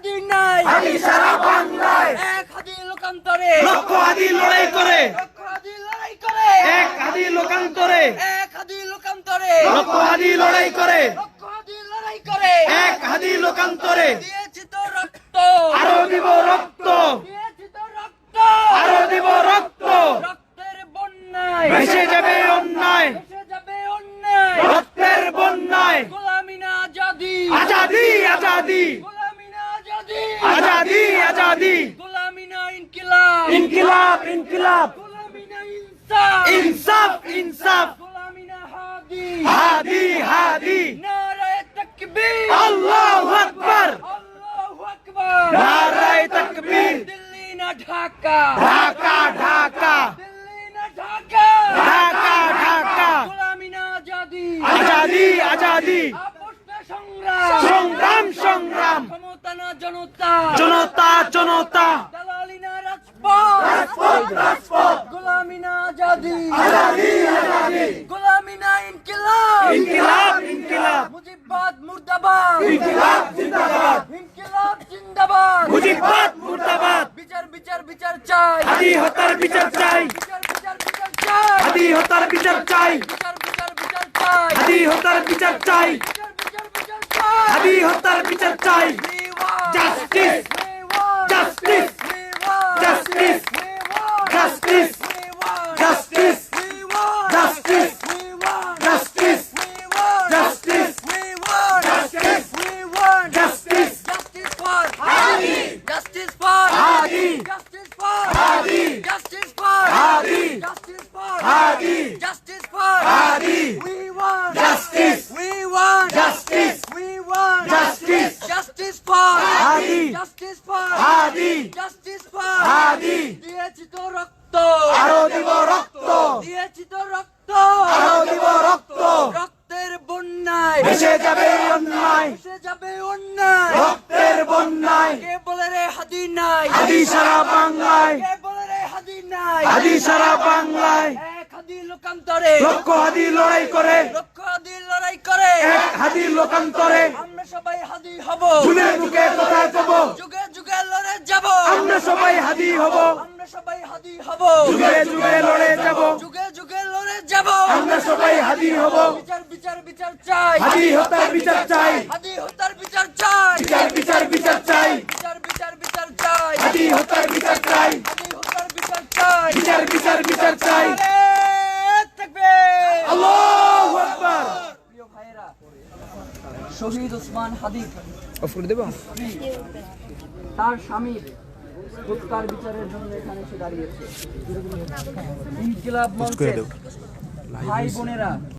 হাদি নাই হাদি সারা বাংলায় এক হাদি লোকান্তরে লক্ষ হাদি লড়াই করে লক্ষ হাদি লড়াই করে এক হাদি লোকান্তরে এক হাদি লোকান্তরে লক্ষ হাদি লড়াই করে লক্ষ হাদি লড়াই করে এক হাদি লোকান্তরে দিয়েছি তো রক্ত আরো দিব রক্ত দিয়েছি তো রক্ত আরো দিব রক্ত রক্তের বন্যায় ভেসে যাবে অন্যায় ভেসে যাবে অন্যায় রক্তের বন্যায় গোলামি না আজাদি আজাদি আজাদি গোলামি না আজাদি আজাদি আজাদি গোলামি না ইনকিলাব ইনকিলাব ইনকিলাব গোলামি না ইনসাফ ইনসাফ ইনসাফ গোলামি না হাদি হাদি হাদি নারায়ে তাকবীর আল্লাহু আকবার আল্লাহু আকবার নারায়ে তাকবীর দিল্লি না ঢাকা ঢাকা ঢাকা দিল্লি না ঢাকা ঢাকা ঢাকা গোলামি না আজাদি আজাদি আজাদি আপোষ না সংগ্রাম সংগ্রাম সংগ্রাম ক্ষমতা না জনতা জনতা জনতা দালালি না রাজপথ রাজপথ গোলামি না আজাদি আজাদি আজাদি গোলামি না ইনকিলাব ইনকিলাব ইনকিলাব মুজিববাদ মুর্দাবাদ ইনকিলাব জিন্দাবাদ ইনকিলাব জিন্দাবাদ মুজিববাদ মুর্দাবাদ বিচার বিচার বিচার চাই হাদি হত্যার বিচার চাই বিচার বিচার বিচার চাই হাদি হত্যার বিচার চাই বিচার বিচার বিচার চাই হাদি হত্যার বিচার চাই বিচার বিচার বিচার চাই হাদি হত্যার বিচার চাই We want Justice! We want Justice! We want Justice! We want Justice! We want Justice! We want Justice! We want Justice! We want Justice! We want Justice! We want Justice! Justice for Hadi! Justice for Hadi! Justice for Hadi! Justice for Hadi! Justice for Hadi! Justice for Hadi! We want Justice! We want Justice! We want Justice! Justice for Hadi! Justice for Hadi! Justice for Hadi! দিয়েছি তো রক্ত আরো দিব রক্ত দিয়েছি তো রক্ত আরো দিব রক্ত রক্তের বন্যায় ভেসে যাবে অন্যায় ভেসে যাবে অন্যায় রক্তের বন্যায় কে বলে রে হাদি নাই হাদি সারা বাংলায় কে বলে রে হাদি নাই হাদি সারা বাংলায় এক হাদি লোকান্তরে লক্ষ হাদি লড়াই করে লক্ষ হাদি লড়াই করে এক হাদি লোকান্তরে আমরা সবাই হাদি হব যুগে যুগে কোথায় যাব যুগে যুগে লড়ে যাব আমরা সবাই হাদি হব আমরা সবাই হাদি হব যুগে যুগে লড়ে যাব যুগে যুগে লড়ে যাব আমরা সবাই হাদি হব বিচার বিচার বিচার চাই হাদি হত্যার বিচার চাই হাদি হত্যার বিচার চাই বিচার বিচার বিচার চাই বিচার বিচার বিচার চাই হাদি হত্যার বিচার চাই হাদি হত্যার বিচার চাই বিচার বিচার বিচার চাই নারায়ে তাকবীর আল্লাহু আকবার প্রিয় ভাইয়েরা শহীদ ওসমান হাদি অফ করে দেব তার স্বামীর হত্যার বিচারের জন্য এখানে এসে দাঁড়িয়েছে ইনকিলাব মঞ্চের ভাই বোনেরা